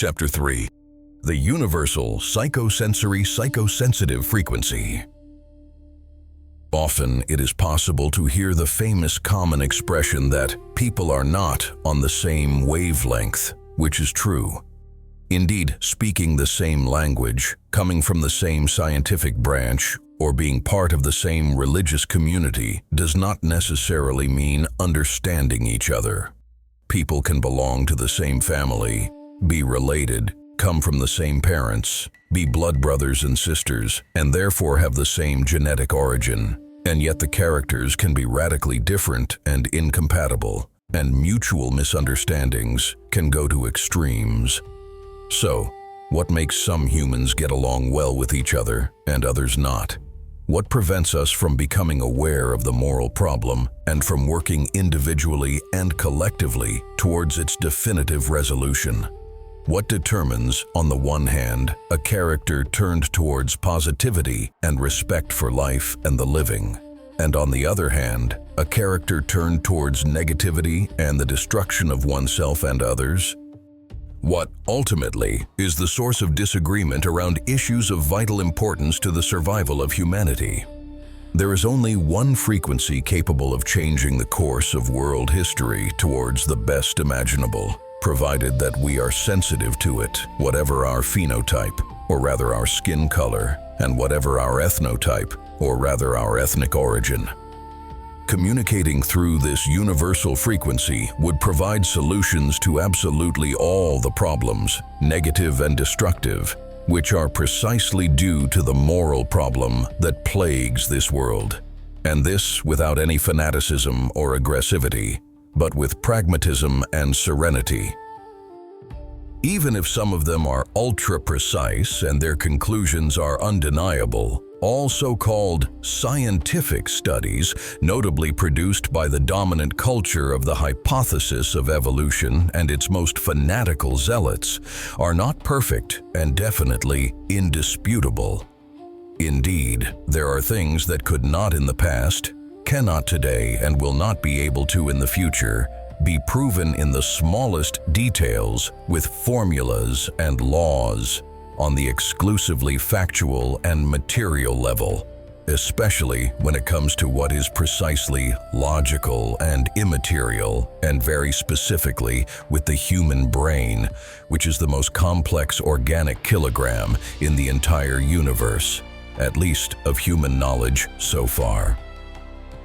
Chapter 3. The Universal Psychosensory Psychosensitive Frequency. Often it is possible to hear the famous common expression that people are not on the same wavelength, which is true. Indeed, speaking the same language, coming from the same scientific branch, or being part of the same religious community does not necessarily mean understanding each other. People can belong to the same family, be related, come from the same parents, be blood brothers and sisters, and therefore have the same genetic origin, and yet the characters can be radically different and incompatible, and mutual misunderstandings can go to extremes. So, what makes some humans get along well with each other and others not? What prevents us from becoming aware of the moral problem and from working individually and collectively towards its definitive resolution? What determines, on the one hand, a character turned towards positivity and respect for life and the living, and on the other hand, a character turned towards negativity and the destruction of oneself and others? What, ultimately, is the source of disagreement around issues of vital importance to the survival of humanity? There is only one frequency capable of changing the course of world history towards the best imaginable, provided that we are sensitive to it, whatever our phenotype, or rather our skin color, and whatever our ethnotype, or rather our ethnic origin. Communicating through this universal frequency would provide solutions to absolutely all the problems, negative and destructive, which are precisely due to the moral problem that plagues this world. And this without any fanaticism or aggressivity, but with pragmatism and serenity. Even if some of them are ultra-precise and their conclusions are undeniable, all so-called scientific studies, notably produced by the dominant culture of the hypothesis of evolution and its most fanatical zealots, are not perfect and definitely indisputable. Indeed, there are things that could not in the past, cannot today, and will not be able to in the future, be proven in the smallest details with formulas and laws on the exclusively factual and material level, especially when it comes to what is precisely logical and immaterial, and very specifically with the human brain, which is the most complex organic kilogram in the entire universe, at least of human knowledge so far.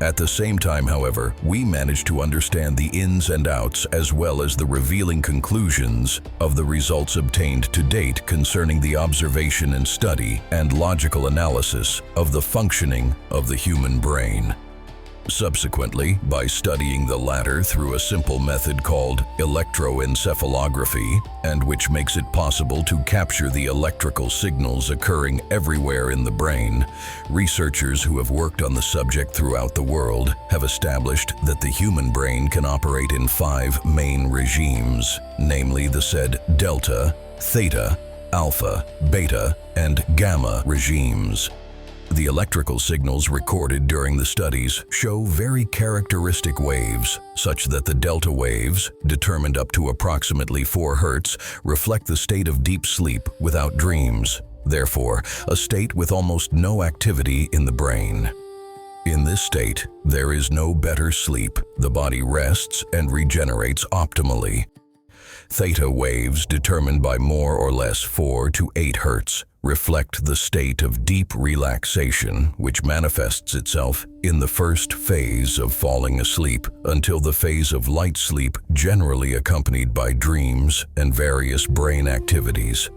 At the same time, however, we manage to understand the ins and outs as well as the revealing conclusions of the results obtained to date concerning the observation and study and logical analysis of the functioning of the human brain. Subsequently, by studying the latter through a simple method called electroencephalography, and which makes it possible to capture the electrical signals occurring everywhere in the brain, researchers who have worked on the subject throughout the world have established that the human brain can operate in 5 main regimes, namely the said delta, theta, alpha, beta, and gamma regimes. The electrical signals recorded during the studies show very characteristic waves, such that the delta waves, determined up to approximately 4 Hz, reflect the state of deep sleep without dreams, therefore, a state with almost no activity in the brain. In this state, there is no better sleep, the body rests and regenerates optimally. Theta waves, determined by more or less 4 to 8 Hz, reflect the state of deep relaxation, which manifests itself in the first phase of falling asleep until the phase of light sleep, generally accompanied by dreams and various brain activities.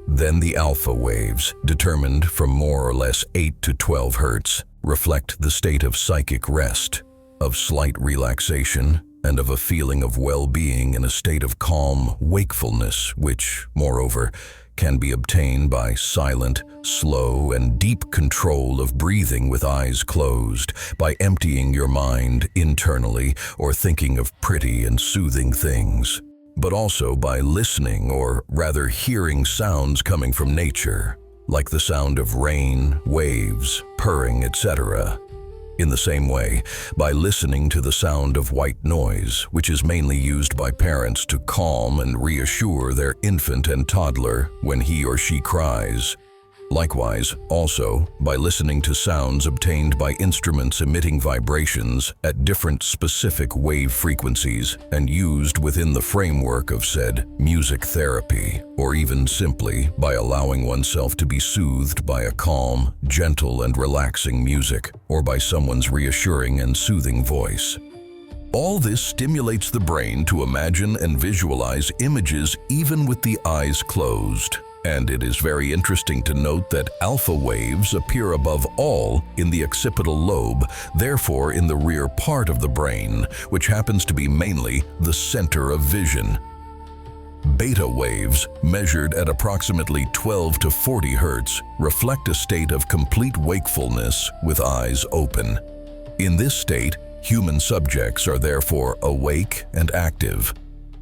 Then the alpha waves, determined from more or less 8 to 12 Hz, reflect the state of psychic rest, of slight relaxation, and of a feeling of well-being in a state of calm wakefulness, which, moreover, can be obtained by silent, slow, and deep control of breathing with eyes closed, by emptying your mind internally or thinking of pretty and soothing things, but also by listening or rather hearing sounds coming from nature, like the sound of rain, waves, purring, etc. In the same way, by listening to the sound of white noise, which is mainly used by parents to calm and reassure their infant and toddler when he or she cries. Likewise, also, by listening to sounds obtained by instruments emitting vibrations at different specific wave frequencies and used within the framework of said music therapy, or even simply by allowing oneself to be soothed by a calm, gentle, and relaxing music, or by someone's reassuring and soothing voice. All this stimulates the brain to imagine and visualize images even with the eyes closed. And it is very interesting to note that alpha waves appear above all in the occipital lobe, therefore in the rear part of the brain, which happens to be mainly the center of vision. Beta waves, measured at approximately 12 to 40 Hz, reflect a state of complete wakefulness with eyes open. In this state, human subjects are therefore awake and active.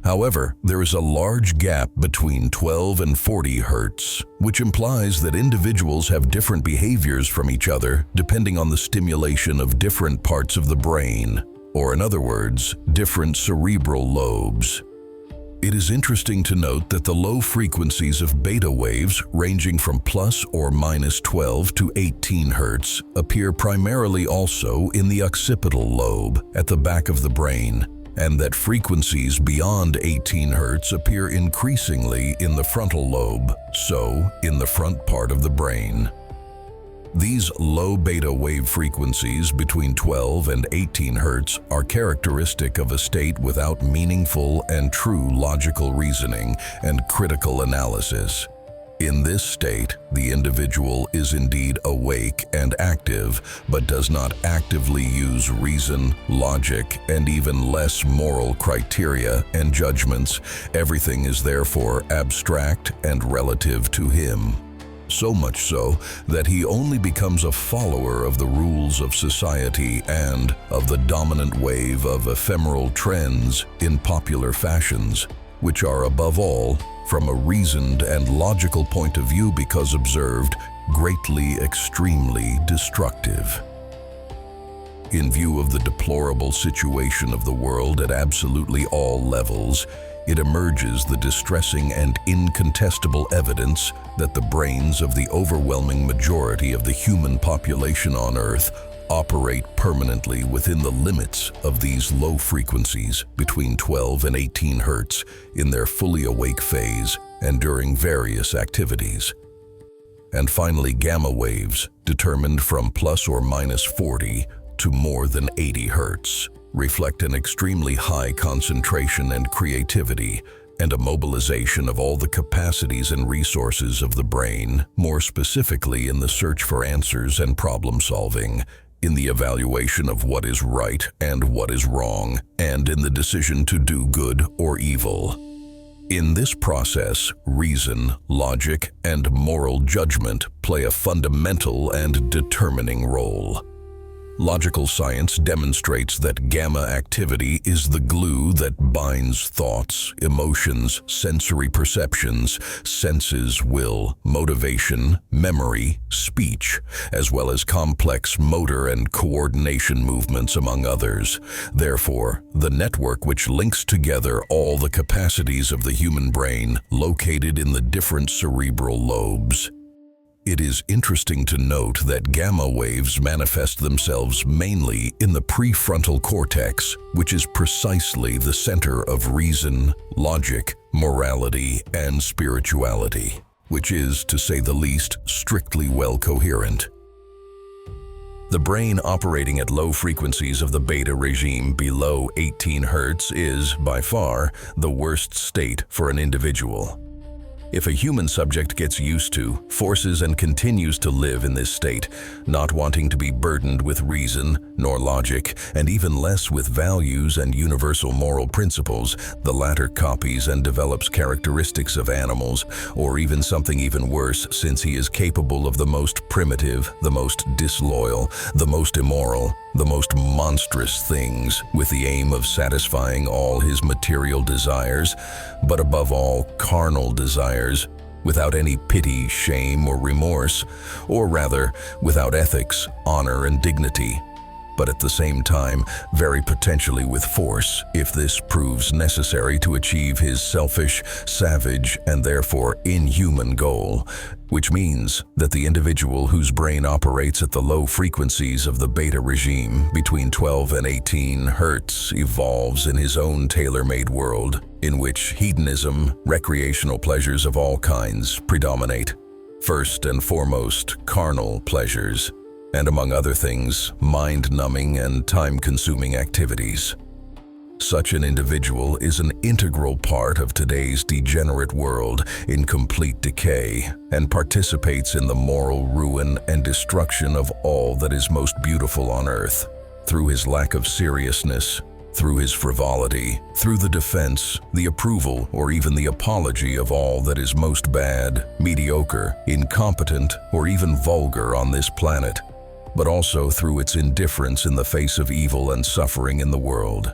However, there is a large gap between 12 and 40 Hz, which implies that individuals have different behaviors from each other depending on the stimulation of different parts of the brain, or in other words, different cerebral lobes. It is interesting to note that the low frequencies of beta waves, ranging from plus or minus 12 to 18 Hz, appear primarily also in the occipital lobe at the back of the brain, and that frequencies beyond 18 Hz appear increasingly in the frontal lobe, so in the front part of the brain. These low beta wave frequencies between 12 and 18 Hz are characteristic of a state without meaningful and true logical reasoning and critical analysis. In this state, the individual is indeed awake and active, but does not actively use reason, logic, and even less moral criteria and judgments. Everything is therefore abstract and relative to him. So much so that he only becomes a follower of the rules of society and of the dominant wave of ephemeral trends in popular fashions, which are above all, from a reasoned and logical point of view because observed, greatly, extremely destructive. In view of the deplorable situation of the world at absolutely all levels, it emerges the distressing and incontestable evidence that the brains of the overwhelming majority of the human population on Earth operate permanently within the limits of these low frequencies between 12 and 18 Hz in their fully awake phase and during various activities. And finally, gamma waves, determined from plus or minus 40 to more than 80 Hz, reflect an extremely high concentration and creativity and a mobilization of all the capacities and resources of the brain, more specifically in the search for answers and problem solving, in the evaluation of what is right and what is wrong, and in the decision to do good or evil. In this process, reason, logic, and moral judgment play a fundamental and determining role. Logical science demonstrates that gamma activity is the glue that binds thoughts, emotions, sensory perceptions, senses, will, motivation, memory, speech, as well as complex motor and coordination movements, among others. Therefore, the network which links together all the capacities of the human brain located in the different cerebral lobes. It is interesting to note that gamma waves manifest themselves mainly in the prefrontal cortex, which is precisely the center of reason, logic, morality, and spirituality, which is, to say the least, strictly well coherent. The brain operating at low frequencies of the beta regime below 18 Hz is, by far, the worst state for an individual. If a human subject gets used to, forces, and continues to live in this state, not wanting to be burdened with reason, nor logic, and even less with values and universal moral principles, the latter copies and develops characteristics of animals, or even something even worse, since he is capable of the most primitive, the most disloyal, the most immoral, the most monstrous things, with the aim of satisfying all his material desires, but above all carnal desires, without any pity, shame, or remorse, or rather, without ethics, honor, and dignity. but at the same time, very potentially with force, if this proves necessary to achieve his selfish, savage, and therefore inhuman goal, which means that the individual whose brain operates at the low frequencies of the beta regime between 12 and 18 Hertz evolves in his own tailor-made world, in which hedonism, recreational pleasures of all kinds predominate. First and foremost, carnal pleasures, and among other things, mind-numbing and time-consuming activities. Such an individual is an integral part of today's degenerate world in complete decay and participates in the moral ruin and destruction of all that is most beautiful on earth, through his lack of seriousness, through his frivolity, through the defense, the approval, or even the apology of all that is most bad, mediocre, incompetent, or even vulgar on this planet, but also through its indifference in the face of evil and suffering in the world.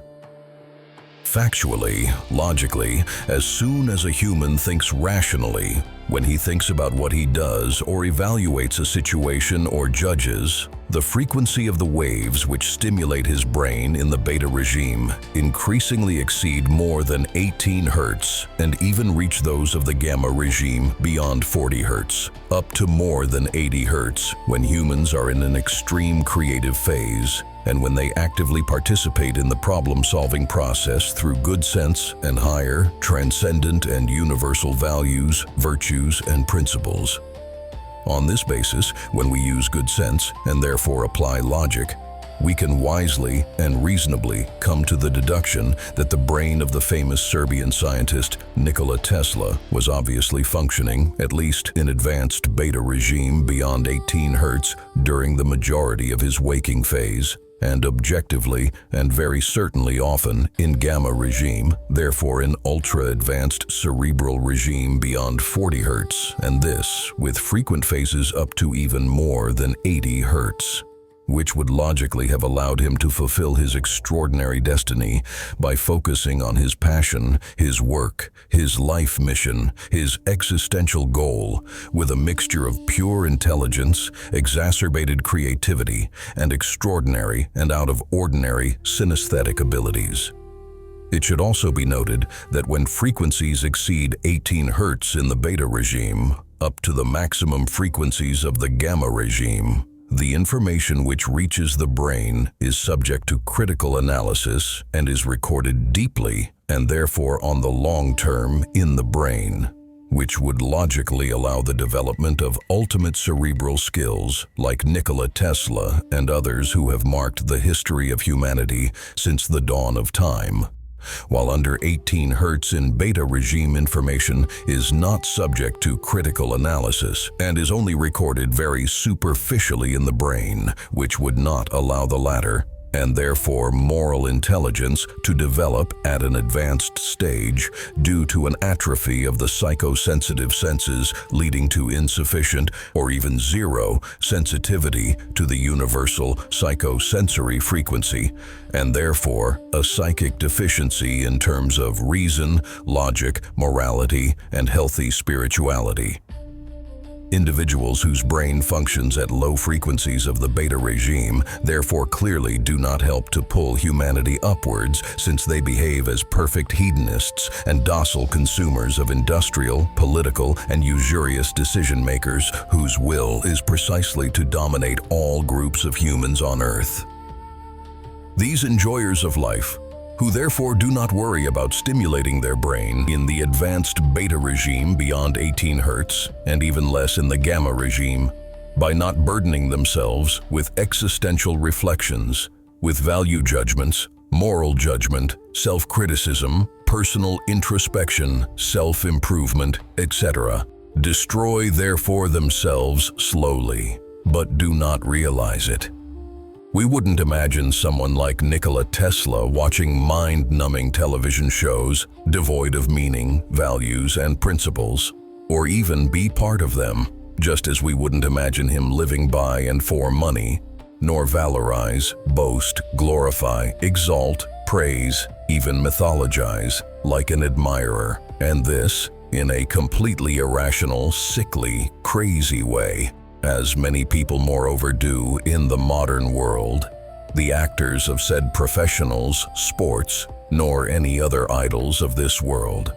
Factually, logically, as soon as a human thinks rationally, when he thinks about what he does or evaluates a situation or judges, the frequency of the waves which stimulate his brain in the beta regime increasingly exceed more than 18 Hertz and even reach those of the gamma regime beyond 40 Hertz, up to more than 80 Hertz when humans are in an extreme creative phase, and when they actively participate in the problem-solving process through good sense and higher, transcendent and universal values, virtues, and principles. On this basis, when we use good sense and therefore apply logic, we can wisely and reasonably come to the deduction that the brain of the famous Serbian scientist Nikola Tesla was obviously functioning, at least in advanced beta regime beyond 18 Hertz during the majority of his waking phase, and objectively and very certainly often in gamma regime, therefore in ultra-advanced cerebral regime beyond 40 Hertz, and this with frequent phases up to even more than 80 Hertz, which would logically have allowed him to fulfill his extraordinary destiny by focusing on his passion, his work, his life mission, his existential goal, with a mixture of pure intelligence, exacerbated creativity, and extraordinary and out of ordinary synesthetic abilities. It should also be noted that when frequencies exceed 18 Hertz in the beta regime, up to the maximum frequencies of the gamma regime, the information which reaches the brain is subject to critical analysis and is recorded deeply and therefore on the long term in the brain, which would logically allow the development of ultimate cerebral skills like Nikola Tesla and others who have marked the history of humanity since the dawn of time. While under 18 Hertz in beta regime information is not subject to critical analysis and is only recorded very superficially in the brain, which would not allow the latter, and therefore moral intelligence, to develop at an advanced stage due to an atrophy of the psychosensitive senses leading to insufficient or even zero sensitivity to the universal psychosensory frequency, and therefore a psychic deficiency in terms of reason, logic, morality, and healthy spirituality. Individuals whose brain functions at low frequencies of the beta regime therefore clearly do not help to pull humanity upwards, since they behave as perfect hedonists and docile consumers of industrial, political, and usurious decision-makers whose will is precisely to dominate all groups of humans on Earth. These enjoyers of life, who therefore do not worry about stimulating their brain in the advanced beta regime beyond 18 Hertz, and even less in the gamma regime, by not burdening themselves with existential reflections, with value judgments, moral judgment, self-criticism, personal introspection, self-improvement, etc. Destroy therefore themselves slowly, but do not realize it. We wouldn't imagine someone like Nikola Tesla watching mind-numbing television shows devoid of meaning, values, and principles, or even be part of them, just as we wouldn't imagine him living by and for money, nor valorize, boast, glorify, exalt, praise, even mythologize, like an admirer, and this in a completely irrational, sickly, crazy way, as many people moreover do in the modern world. the actors of said professionals, sports, nor any other idols of this world.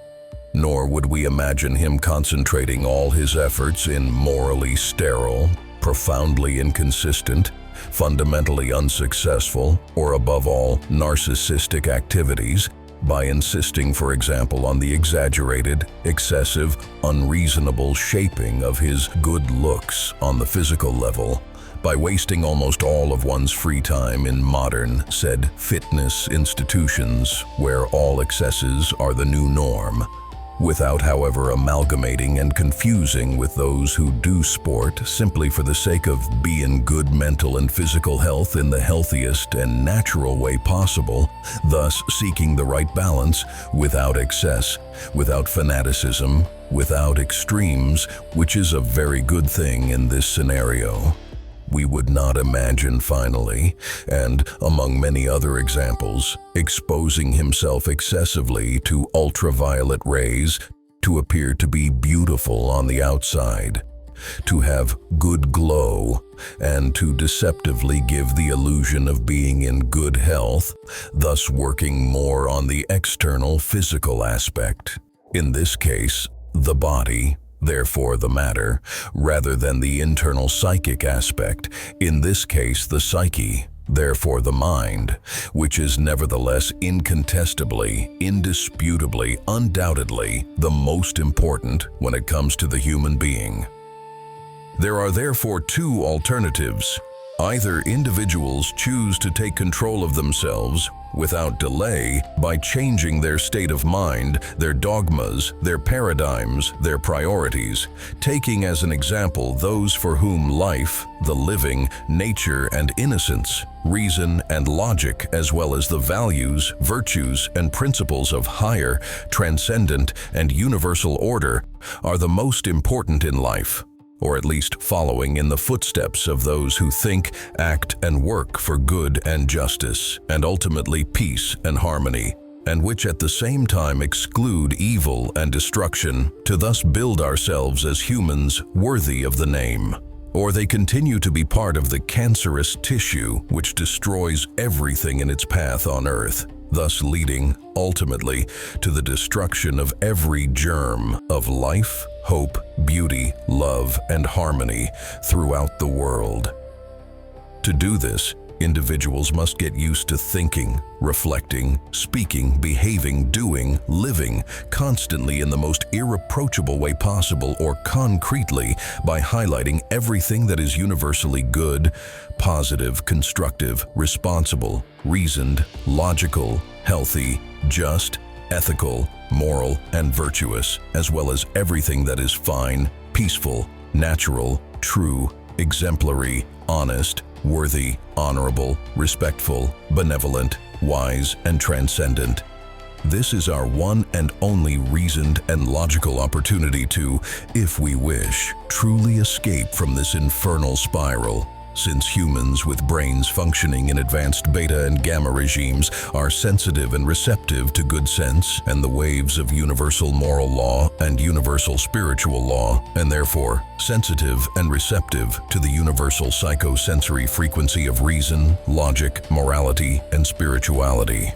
Nor would we imagine him concentrating all his efforts in morally sterile, profoundly inconsistent, fundamentally unsuccessful, or above all, narcissistic activities by insisting, for example, on the exaggerated, excessive, unreasonable shaping of his good looks on the physical level, by wasting almost all of one's free time in modern, said fitness institutions where all excesses are the new norm, without, however, amalgamating and confusing with those who do sport simply for the sake of being good mental and physical health in the healthiest and natural way possible, thus seeking the right balance without excess, without fanaticism, without extremes, which is a very good thing in this scenario. We would not imagine finally, and among many other examples, exposing himself excessively to ultraviolet rays to appear to be beautiful on the outside, to have good glow, and to deceptively give the illusion of being in good health, thus working more on the external physical aspect. In this case, the body, therefore the matter, rather than the internal psychic aspect, in this case the psyche, therefore the mind, which is nevertheless incontestably, indisputably, undoubtedly the most important when it comes to the human being. There are therefore two alternatives. Either individuals choose to take control of themselves without delay by changing their state of mind, their dogmas, their paradigms, their priorities, taking as an example those for whom life, the living, nature and innocence, reason and logic, as well as the values, virtues, and principles of higher, transcendent, and universal order are the most important in life, or at least following in the footsteps of those who think, act, and work for good and justice, and ultimately peace and harmony, and which at the same time exclude evil and destruction, to thus build ourselves as humans worthy of the name. Or they continue to be part of the cancerous tissue which destroys everything in its path on earth, thus leading, ultimately, to the destruction of every germ of life, hope, beauty, love, and harmony throughout the world. To do this, individuals must get used to thinking, reflecting, speaking, behaving, doing, living constantly in the most irreproachable way possible, or concretely by highlighting everything that is universally good, positive, constructive, responsible, reasoned, logical, healthy, just, ethical, moral, and virtuous, as well as everything that is fine, peaceful, natural, true, exemplary, honest, worthy, honorable, respectful, benevolent, wise, and transcendent. This is our one and only reasoned and logical opportunity to, if we wish, truly escape from this infernal spiral, since humans with brains functioning in advanced beta and gamma regimes are sensitive and receptive to good sense and the waves of universal moral law and universal spiritual law, and therefore sensitive and receptive to the universal psychosensory frequency of reason, logic, morality, and spirituality.